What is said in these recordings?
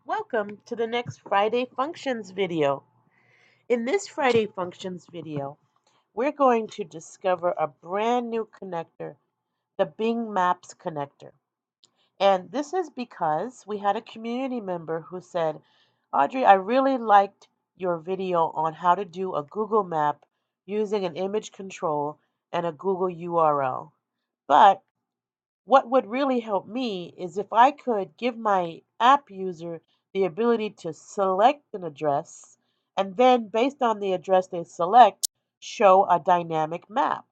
Welcome to the next Friday Functions video. In this Friday Functions video, we're going to discover a brand new connector, the Bing Maps connector. And this is because we had a community member who said, Audrey, I really liked your video on how to do a Google map using an image control and a Google URL. But what would really help me is if I could give my app user the ability to select an address and then, based on the address they select, show a dynamic map.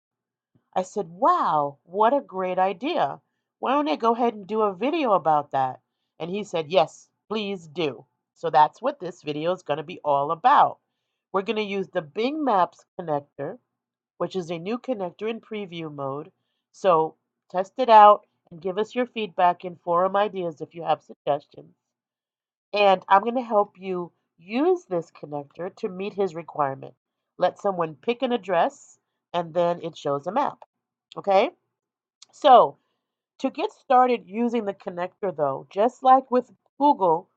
I said, wow, what a great idea. Why don't I go ahead and do a video about that? And he said, yes, please do. So that's what this video is going to be all about. We're going to use the Bing Maps connector, which is a new connector in preview mode. So test it out and give us your feedback and forum ideas if you have suggestions. And I'm going to help you use this connector to meet his requirement. Let someone pick an address and then it shows a map. Okay? So to get started using the connector though, just like with Google,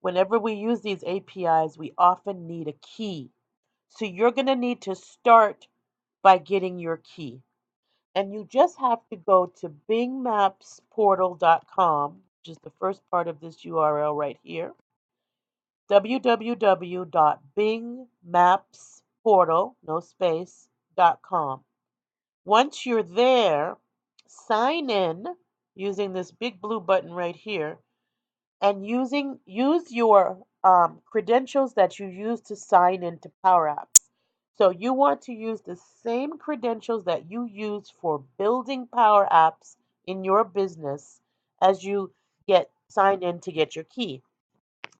whenever we use these APIs, we often need a key. So you're going to need to start by getting your key. And you just have to go to BingMaps.Portal.com, which is the first part of this URL right here, www.BingMapsPortal, no space.com. Once you're there, sign in using this big blue button right here and use your credentials that you use to sign into Power Apps. So you want to use the same credentials that you use for building Power Apps in your business as you get signed in to get your key.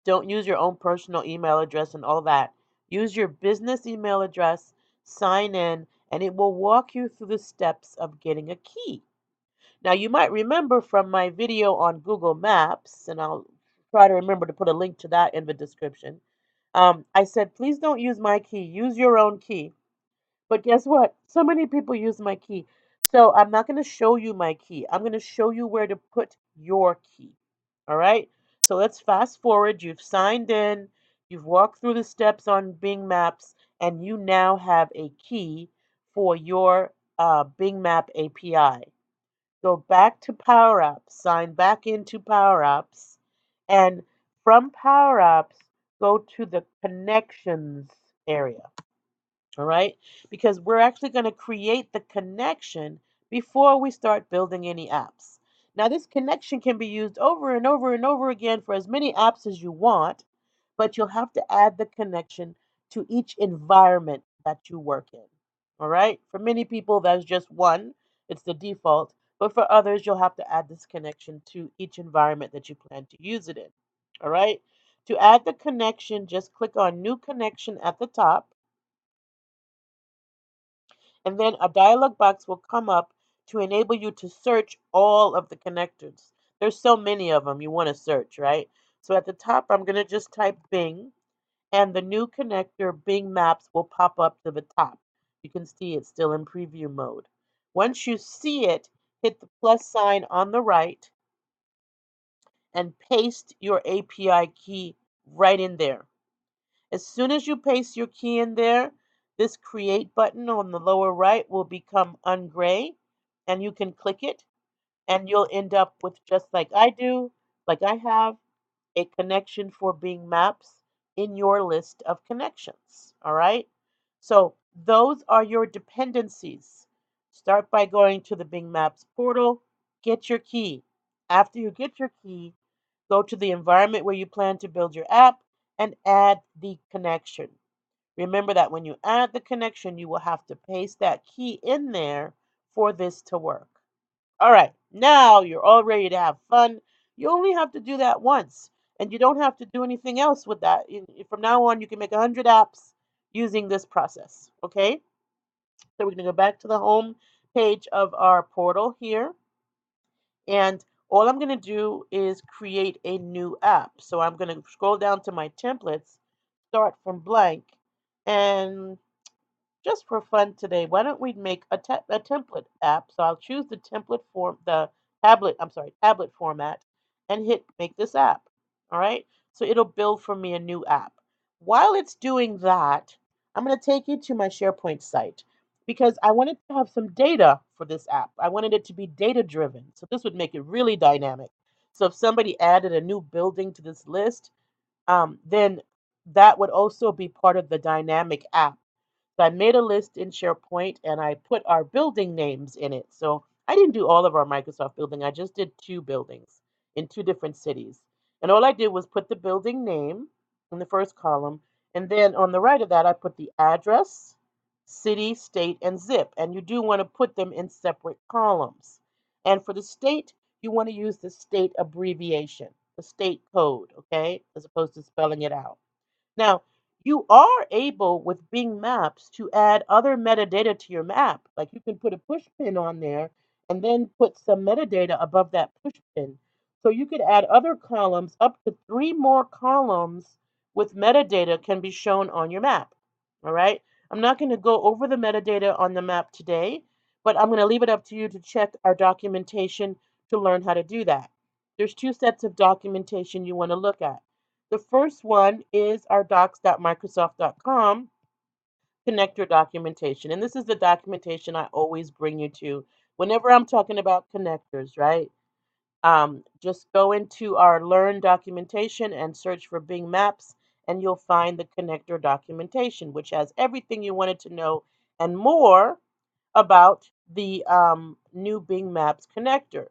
Don't use your own personal email address and all that. Use your business email address, sign in, and it will walk you through the steps of getting a key. Now, you might remember from my video on Google Maps, and I'll try to remember to put a link to that in the description. I said, please don't use my key, use your own key. But guess what? So many people use my key. So I'm not going to show you my key. I'm going to show you where to put your key. All right? So let's fast forward. You've signed in, you've walked through the steps on Bing Maps, and you now have a key for your Bing Map API. Go back to Power Apps, sign back into Power Apps, and from Power Apps, go to the Connections area. All right? Because we're actually going to create the connection before we start building any apps. Now, this connection can be used over and over and over again for as many apps as you want, but you'll have to add the connection to each environment that you work in. All right? For many people, that's just one, it's the default. But for others, you'll have to add this connection to each environment that you plan to use it in. All right? To add the connection, just click on New Connection at the top. And then a dialog box will come up to enable you to search all of the connectors. There's so many of them you want to search, right? So at the top, I'm going to just type Bing, and the new connector, Bing Maps, will pop up to the top. You can see it's still in preview mode. Once you see it, hit the plus sign on the right and paste your API key right in there. As soon as you paste your key in there, this create button on the lower right will become ungray, and you can click it and you'll end up with, just like I do, like I have, a connection for Bing Maps in your list of connections. All right? So those are your dependencies. Start by going to the Bing Maps portal, get your key. After you get your key, go to the environment where you plan to build your app and add the connection. Remember that when you add the connection, you will have to paste that key in there for this to work. All right, now you're all ready to have fun. You only have to do that once, and you don't have to do anything else with that. From now on, you can make 100 apps using this process, okay? So we're going to go back to the home page of our portal here, and all I'm going to do is create a new app. So I'm going to scroll down to my templates, start from blank, and just for fun today, why don't we make a template app? So I'll choose the tablet format, and hit make this app. All right. So it'll build for me a new app. While it's doing that, I'm going to take you to my SharePoint site because I wanted to have some data for this app. I wanted it to be data driven. So this would make it really dynamic. So if somebody added a new building to this list, then that would also be part of the dynamic app. So I made a list in SharePoint and I put our building names in it. So I didn't do all of our Microsoft building. I just did 2 buildings in 2 different cities. And all I did was put the building name in the first column. And then on the right of that, I put the address, city, state, and zip. And you do want to put them in separate columns. And for the state, you want to use the state abbreviation, the state code, okay, as opposed to spelling it out. Now, you are able with Bing Maps to add other metadata to your map. Like you can put a push pin on there and then put some metadata above that push pin. So you could add other columns, up to 3 more columns with metadata can be shown on your map. All right. I'm not going to go over the metadata on the map today, but I'm going to leave it up to you to check our documentation to learn how to do that. There's 2 sets of documentation you want to look at. The first one is our docs.microsoft.com connector documentation. And this is the documentation I always bring you to whenever I'm talking about connectors, right? Just go into our Learn documentation and search for Bing Maps, and you'll find the connector documentation, which has everything you wanted to know and more about the new Bing Maps connector.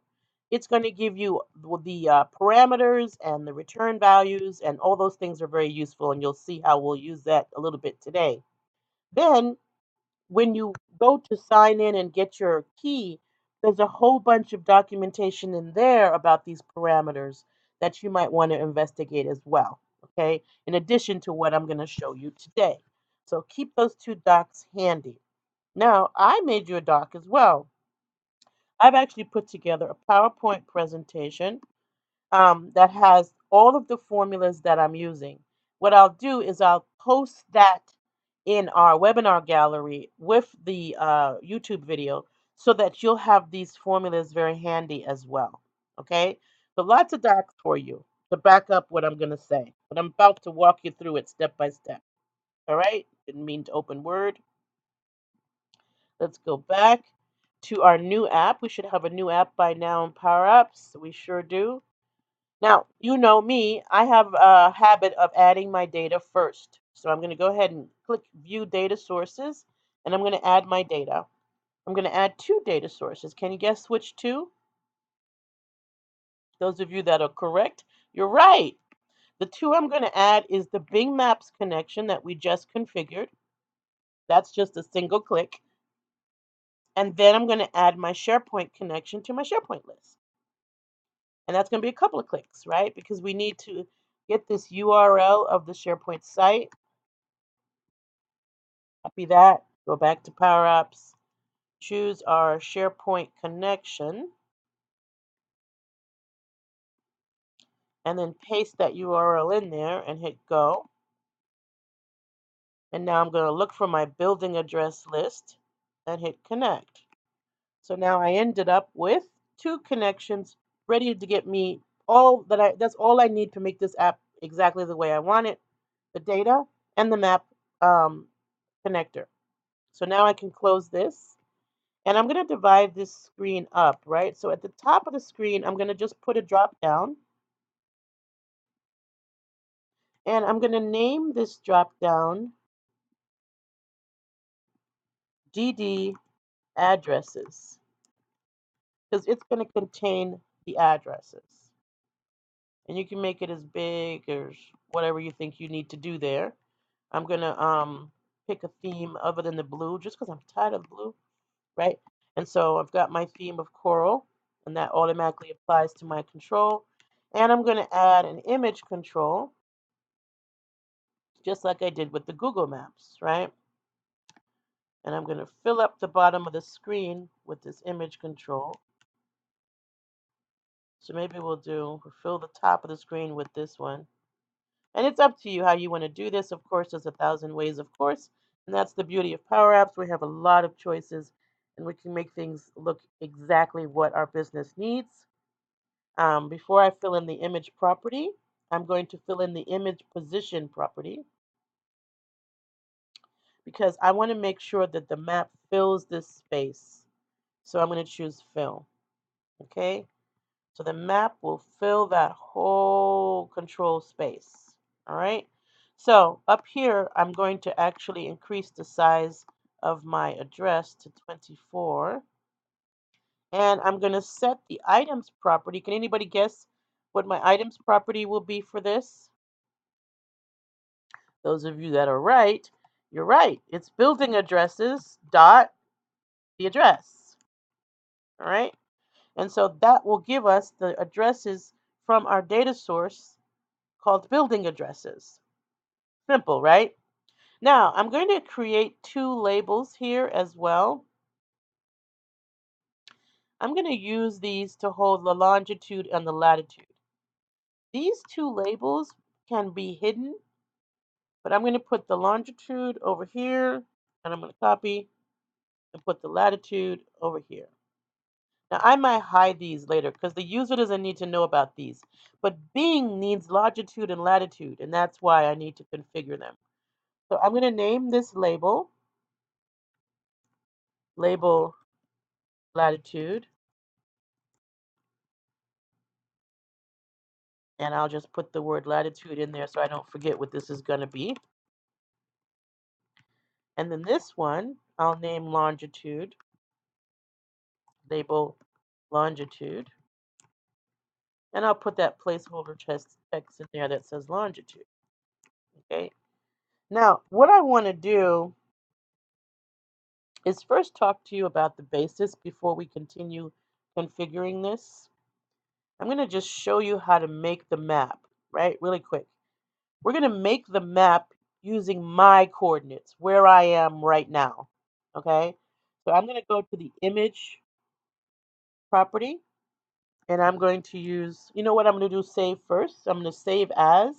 It's going to give you the parameters and the return values, and all those things are very useful, and you'll see how we'll use that a little bit today. Then, when you go to sign in and get your key, there's a whole bunch of documentation in there about these parameters that you might want to investigate as well, okay, in addition to what I'm going to show you today. So keep those 2 docs handy. Now, I made you a doc as well. I've actually put together a PowerPoint presentation that has all of the formulas that I'm using. What I'll do is I'll post that in our webinar gallery with the YouTube video so that you'll have these formulas very handy as well. Okay? So lots of docs for you to back up what I'm going to say. But I'm about to walk you through it step by step. All right? Didn't mean to open Word. Let's go back to our new app. We should have a new app by now in Power Apps. We sure do. Now, you know me, I have a habit of adding my data first. So I'm going to go ahead and click View Data Sources, and I'm going to add my data. I'm going to add 2 data sources. Can you guess which 2? Those of you that are correct, you're right. The 2 I'm going to add is the Bing Maps connection that we just configured. That's just a single click. And then I'm going to add my SharePoint connection to my SharePoint list. And that's going to be a couple of clicks, right? Because we need to get this URL of the SharePoint site. Copy that, go back to Power Apps, choose our SharePoint connection, and then paste that URL in there and hit go. And now I'm going to look for my building address list and hit connect. So now I ended up with 2 connections ready to get me that's all I need to make this app exactly the way I want it, the data and the map connector. So now I can close this, and I'm going to divide this screen up, right? So at the top of the screen, I'm going to just put a drop down, and I'm going to name this drop down DD addresses, because it's going to contain the addresses. And you can make it as big or whatever you think you need to do there. I'm going to pick a theme other than the blue, just because I'm tired of blue, right? And so I've got my theme of coral, and that automatically applies to my control. And I'm going to add an image control, just like I did with the Google Maps, right? And I'm going to fill up the bottom of the screen with this image control. So maybe we'll fill the top of the screen with this one. And it's up to you how you want to do this. Of course, there's 1,000 ways, of course. And that's the beauty of Power Apps. We have a lot of choices, and we can make things look exactly what our business needs. Before I fill in the image property, I'm going to fill in the image position property because I want to make sure that the map fills this space. So I'm going to choose fill. Okay, so the map will fill that whole control space. All right, so up here I'm going to actually increase the size of my address to 24, and I'm going to set the items property. Can anybody guess what my items property will be for this? Those of you that are right, you're right. It's building addresses dot the address. All right. And so that will give us the addresses from our data source called building addresses. Simple, right? Now I'm going to create two labels here as well. I'm going to use these to hold the longitude and the latitude. These two labels can be hidden, but I'm going to put the longitude over here, and I'm going to copy and put the latitude over here. Now I might hide these later because the user doesn't need to know about these. But Bing needs longitude and latitude, and that's why I need to configure them. So I'm going to name this label latitude, and I'll just put the word latitude in there so I don't forget what this is going to be. And then this one, I'll name longitude, label longitude, and I'll put that placeholder text in there that says longitude. Okay. Now, what I want to do is first talk to you about the basis before we continue configuring this. I'm going to just show you how to make the map, right? Really quick. We're going to make the map using my coordinates, where I am right now. Okay? So I'm going to go to the image property, and I'm going to use, you know what I'm going to do, save first. I'm going to save as.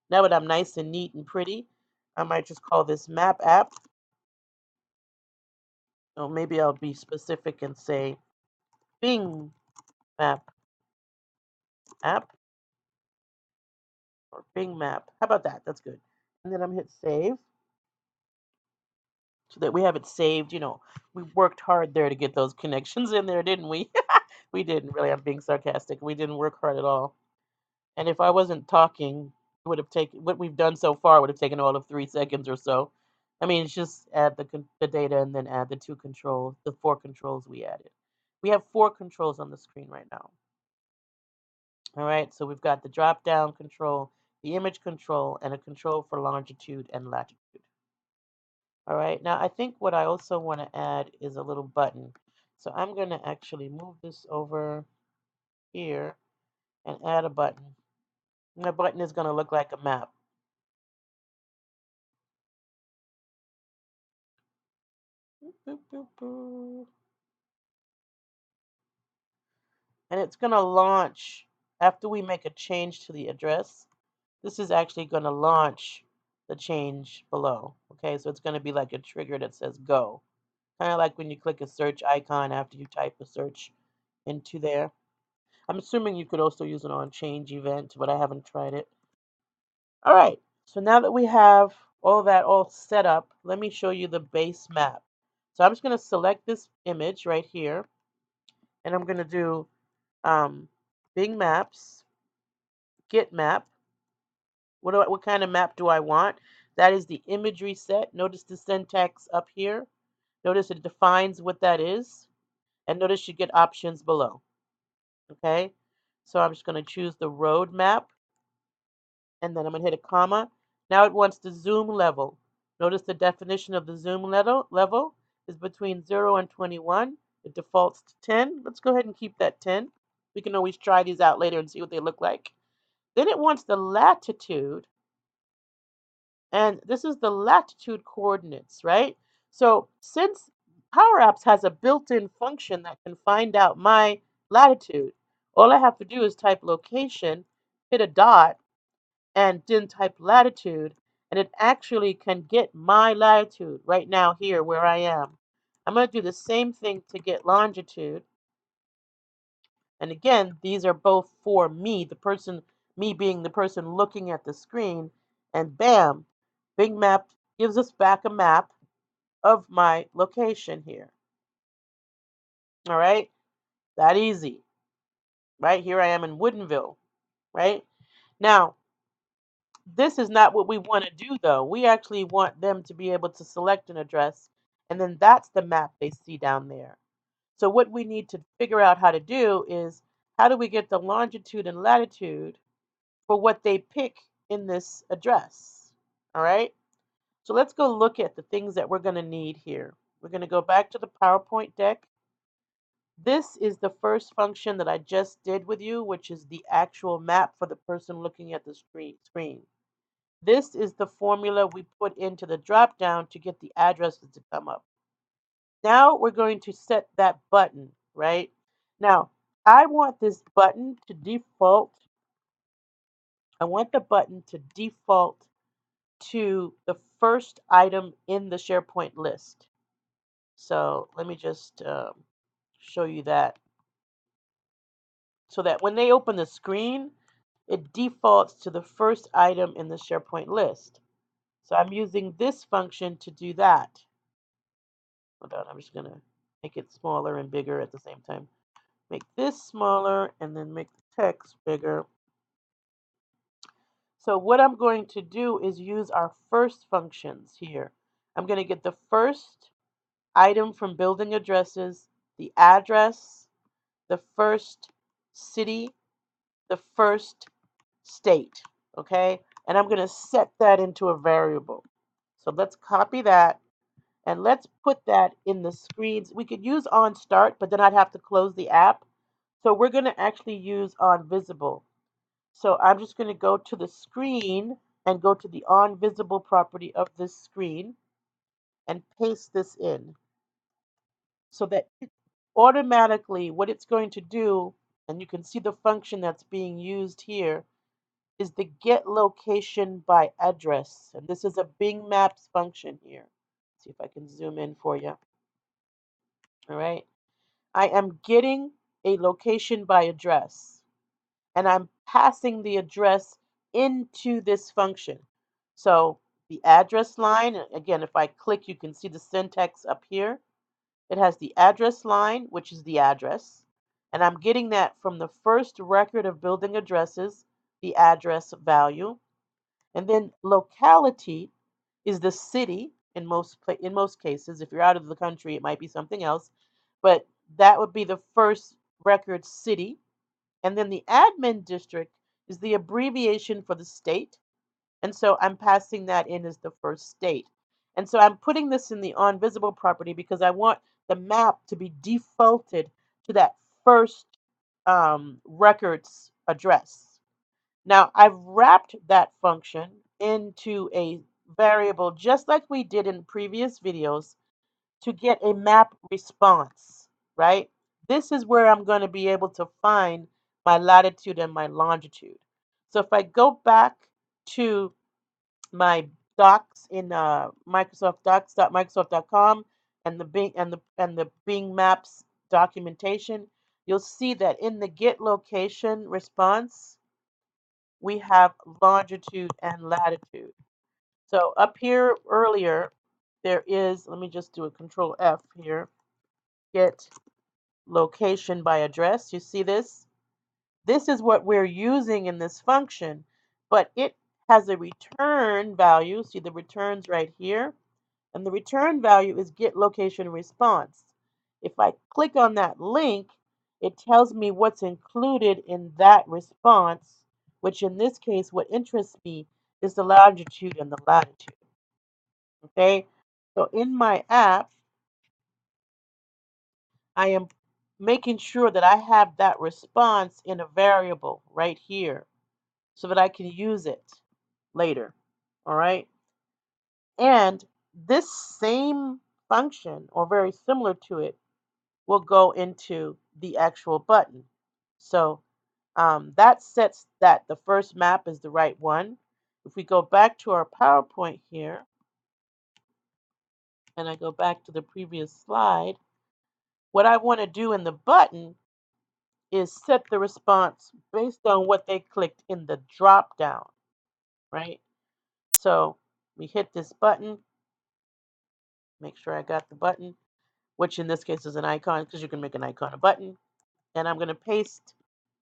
Now that I'm nice and neat and pretty, I might just call this map app. Or maybe I'll be specific and say Bing map app or Bing map. How about that? That's good. And then I'm hit save so that we have it saved. You know, we worked hard there to get those connections in there, didn't we? We didn't really. I'm being sarcastic. We didn't work hard at all. And if I wasn't talking, it would have taken what we've done so far would have taken all of 3 seconds or so. I mean, it's just add the data and then add the two controls, the 4 controls we added. We have 4 controls on the screen right now. All right, so we've got the drop down control, the image control, and a control for longitude and latitude. All right, now I think what I also want to add is a little button. So I'm going to actually move this over here and add a button. And the button is going to look like a map. Boop, boop, boop. And it's going to launch after we make a change to the address. This is actually going to launch the change below. Okay, so it's going to be like a trigger that says go. Kind of like when you click a search icon after you type a search into there. I'm assuming you could also use it on change event, but I haven't tried it. All right, so now that we have all that all set up, let me show you the base map. So I'm just going to select this image right here, and I'm going to do BingMaps.GetMap. What kind of map do I want? That is the imagery set. Notice the syntax up here. Notice it defines what that is. And notice you get options below. Okay? So I'm just going to choose the road map. And then I'm going to hit a comma. Now it wants the zoom level. Notice the definition of the zoom level is between 0 and 21. It defaults to 10. Let's go ahead and keep that 10. We can always try these out later and see what they look like. Then it wants the latitude. And this is the latitude coordinates, right? So since Power Apps has a built-in function that can find out my latitude, all I have to do is type location, hit a dot, and then type latitude, and it actually can get my latitude right now here where I am. I'm going to do the same thing to get longitude. And again, these are both for me, the person me being the person looking at the screen, and bam, Bing Map gives us back a map of my location here. All right, that easy. Right here I am in Woodinville. Right now, this is not what we want to do though. We actually want them to be able to select an address, and then that's the map they see down there. So what we need to figure out how to do is, how do we get the longitude and latitude for what they pick in this address? All right. So let's go look at the things that we're going to need here. We're going to go back to the PowerPoint deck. This is the first function that I just did with you, which is the actual map for the person looking at the screen. This is the formula we put into the drop down to get the addresses to come up. Now we're going to set that button, right? Now, I want this button to default. I want the button to default to the first item in the SharePoint list. So let me just show you that. So that when they open the screen, it defaults to the first item in the SharePoint list. So I'm using this function to do that. Hold on, I'm just going to make it smaller and bigger at the same time. Make this smaller and then make the text bigger. So what I'm going to do is use our first functions here. I'm going to get the first item from building addresses, the address, the first city, the first state, okay? And I'm going to set that into a variable. So let's copy that and let's put that in the screens. We could use onStart, but then I'd have to close the app. So we're going to actually use OnVisible. So I'm just going to go to the screen and go to the OnVisible property of this screen and paste this in, so that automatically what it's going to do, and you can see the function that's being used here, is the get location by address. And this is a Bing Maps function here. Let's see if I can zoom in for you. All right. I am getting a location by address, and I'm passing the address into this function. So the address line, again, if I click, you can see the syntax up here. It has the address line, which is the address, and I'm getting that from the first record of building addresses, the address value. And then locality is the city in most cases. If you're out of the country, it might be something else, but that would be the first record city. And then the admin district is the abbreviation for the state. And so I'm passing that in as the first state. And so I'm putting this in the OnVisible property because I want the map to be defaulted to that first record's address. Now I've wrapped that function into a variable just like we did in previous videos to get a map response, right? This is where I'm going to be able to find my latitude and my longitude. So if I go back to my docs in Microsoft Docs.Microsoft.com and the Bing Maps documentation, you'll see that in the get location response, we have longitude and latitude. So up here earlier, there is, let me just do a control F here, get location by address. You see this? This is what we're using in this function, but it has a return value. See the returns right here? And the return value is get location response. If I click on that link, it tells me what's included in that response, which in this case, what interests me is the longitude and the latitude. Okay, so in my app, I am making sure that I have that response in a variable right here so that I can use it later. All right. And this same function, or very similar to it, will go into the actual button. So that sets that the first map is the right one. If we go back to our PowerPoint here, and I go back to the previous slide, what I want to do in the button is set the response based on what they clicked in the drop down, right? So we hit this button, make sure I got the button, which in this case is an icon because you can make an icon a button. And I'm going to paste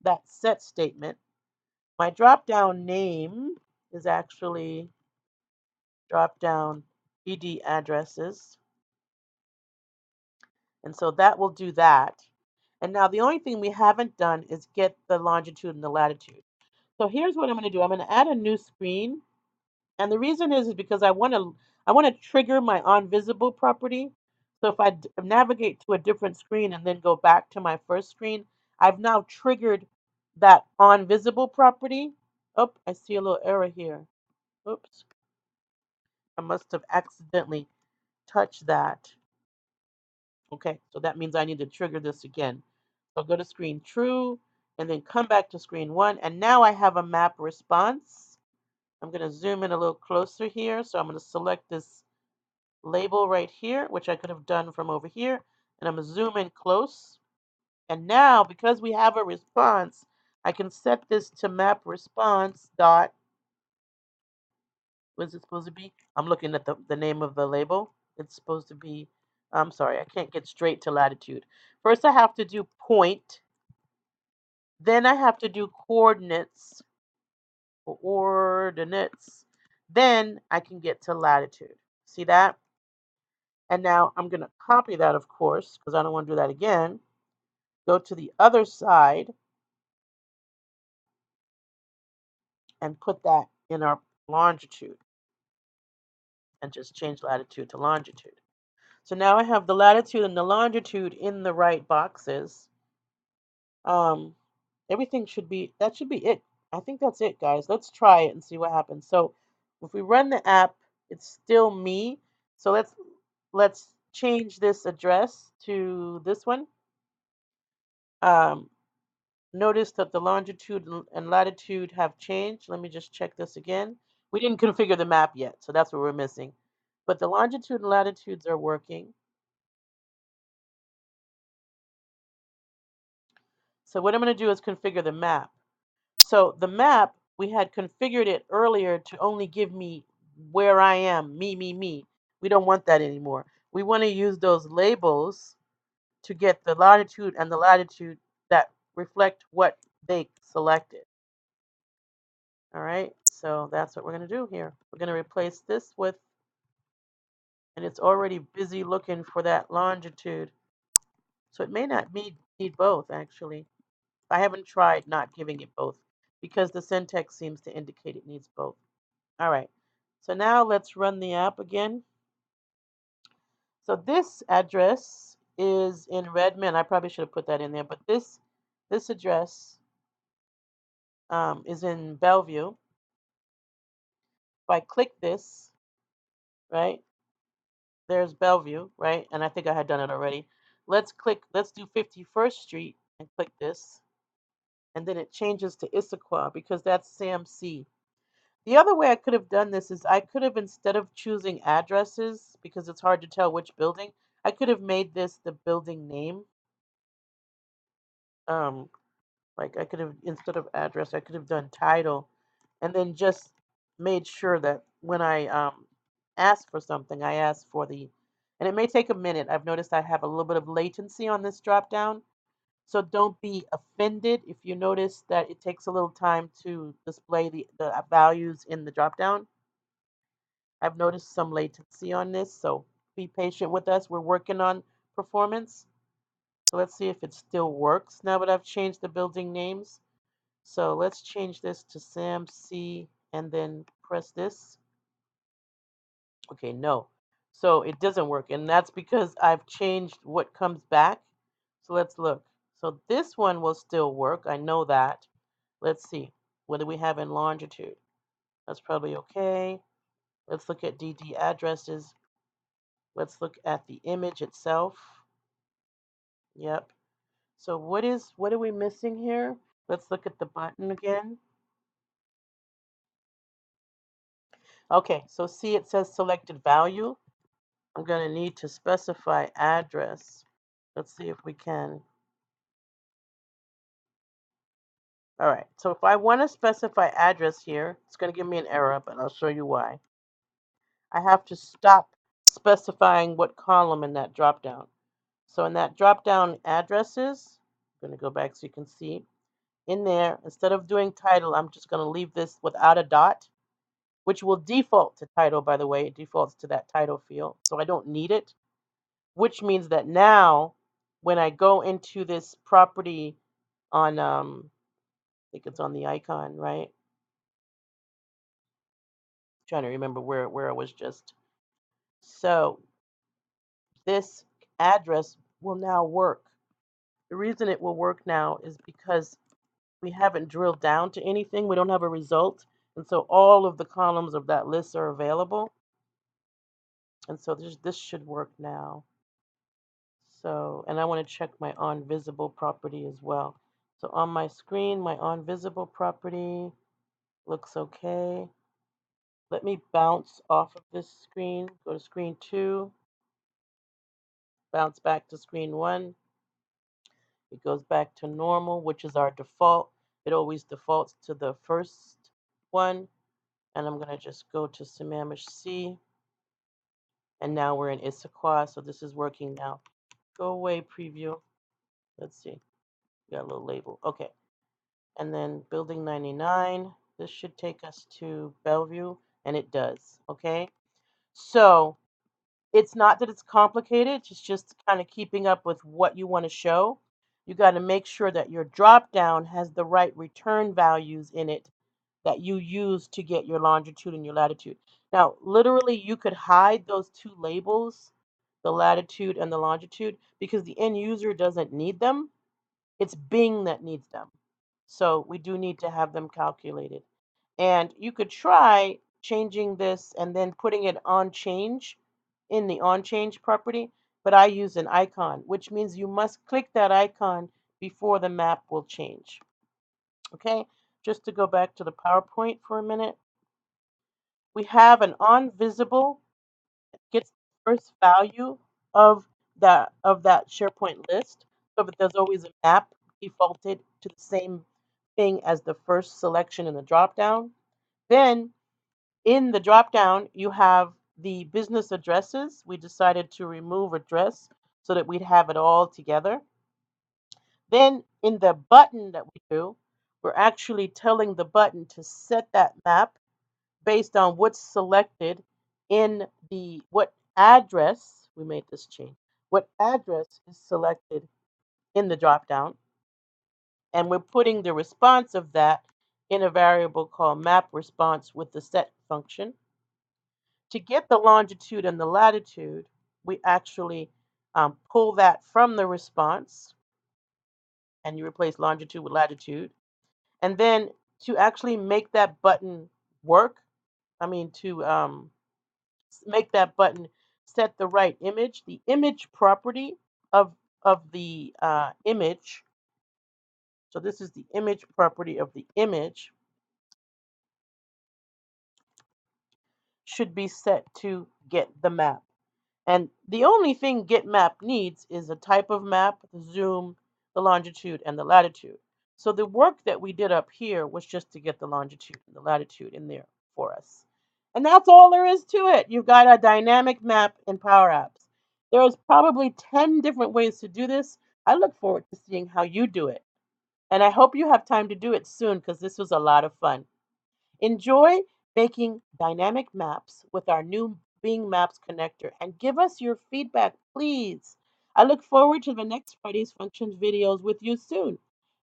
that set statement. My drop down name is actually drop down BD addresses. And so that will do that. And now the only thing we haven't done is get the longitude and the latitude. So here's what I'm going to do. I'm going to add a new screen. And the reason is because I want to trigger my OnVisible property. So if I navigate to a different screen and then go back to my first screen, I've now triggered that OnVisible property. Oh, I see a little error here. Oops. I must have accidentally touched that. Okay, so that means I need to trigger this again. So go to screen true and then come back to screen one. And now I have a map response. I'm going to zoom in a little closer here. So I'm going to select this label right here, which I could have done from over here. And I'm going to zoom in close. And now, because we have a response, I can set this to MapResponse dot. What is it supposed to be? I'm looking at the name of the label. It's supposed to be, I'm sorry, I can't get straight to latitude. First, I have to do point. Then I have to do coordinates. Then I can get to latitude. See that? And now I'm going to copy that, of course, because I don't want to do that again. Go to the other side and put that in our longitude and just change latitude to longitude. So now I have the latitude and the longitude in the right boxes. Um, Everything that should be it. I think that's it, guys. Let's try it and see what happens. So if we run the app, it's still me. So let's change this address to this one. Um, Notice that the longitude and latitude have changed. Let me just check this again. We didn't configure the map yet, so that's what we're missing. But the longitude and latitudes are working. So what I'm going to do is configure the map. So the map, we had configured it earlier to only give me where I am, me. We don't want that anymore. We want to use those labels to get the longitude and the latitude that reflect what they selected. All right, so that's what we're going to do here. We're going to replace this with, and it's already busy looking for that longitude. So it may not need both, actually. I haven't tried not giving it both because the syntax seems to indicate it needs both. All right, so now let's run the app again. So this address is in Redmond. I probably should have put that in there, but this address is in Bellevue. If I click this, right, there's Bellevue, right, and I think I had done it already. Let's do 51st Street and click this, and then it changes to Issaquah because that's Sam C. The other way I could have done this is I could have, instead of choosing addresses, because it's hard to tell which building, I could have made this the building name. Like I could have, instead of address, I could have done title, and then just made sure that when I ask for something, I ask for the, and it may take a minute. I've noticed I have a little bit of latency on this drop down. So don't be offended if you notice that it takes a little time to display the values in the drop down. I've noticed some latency on this, so be patient with us. We're working on performance. So let's see if it still works now that I've changed the building names. So let's change this to Sam C and then press this. Okay, no. So it doesn't work, and that's because I've changed what comes back. So let's look. So this one will still work. I know that. Let's see. What do we have in longitude? That's probably okay. Let's look at DD addresses. Let's look at the image itself. Yep. So what are we missing here? Let's look at the button again. Okay, so see it says selected value. I'm going to need to specify address. Let's see if we can. All right, so if I want to specify address here, it's going to give me an error, but I'll show you why. I have to stop specifying what column in that dropdown. So in that dropdown addresses, I'm going to go back so you can see. In there, instead of doing title, I'm just going to leave this without a dot, which will default to title, by the way. It defaults to that title field, so I don't need it, which means that now when I go into this property on, I think it's on the icon, right? Trying to remember where I was just. So this address will now work. The reason it will work now is because we haven't drilled down to anything. We don't have a result. And so all of the columns of that list are available. And so this should work now. So, and I want to check my OnVisible property as well. So on my screen, my OnVisible property looks okay. Let me bounce off of this screen, go to screen 2, bounce back to screen 1. It goes back to normal, which is our default. It always defaults to the first one. And I'm going to just go to Sammamish C. And now we're in Issaquah, so this is working now. Go away, preview. Let's see. Got a little label. Okay. And then building 99. This should take us to Bellevue, and it does. Okay. So it's not that it's complicated, it's just kind of keeping up with what you want to show. You got to make sure that your drop down has the right return values in it that you use to get your longitude and your latitude. Now, literally, you could hide those two labels, the latitude and the longitude, because the end user doesn't need them. It's Bing that needs them. So we do need to have them calculated. And you could try changing this and then putting it on change in the on change property, but I use an icon, which means you must click that icon before the map will change. Okay, just to go back to the PowerPoint for a minute, we have an OnVisible that gets the first value of that SharePoint list. So that there's always a map defaulted to the same thing as the first selection in the dropdown. Then in the dropdown, you have the business addresses. We decided to remove address so that we'd have it all together. Then in the button that we do, we're actually telling the button to set that map based on what's selected in the, what address, we made this change, what address is selected in the dropdown. And we're putting the response of that in a variable called MapResponse with the set function. To get the longitude and the latitude, we actually pull that from the response, and you replace longitude with latitude. And then to actually make that button work, to make that button set the right image, the image property of the image. So this is the image property of the image, should be set to get the map. And the only thing GetMap needs is a type of map, the zoom, the longitude, and the latitude. So the work that we did up here was just to get the longitude and the latitude in there for us. And that's all there is to it. You've got a dynamic map in Power Apps. There's probably 10 different ways to do this. I look forward to seeing how you do it. And I hope you have time to do it soon because this was a lot of fun. Enjoy making dynamic maps with our new Bing Maps connector and give us your feedback, please. I look forward to the next Friday's Functions videos with you soon.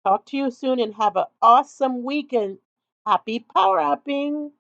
Talk to you soon and have an awesome weekend. Happy power apping!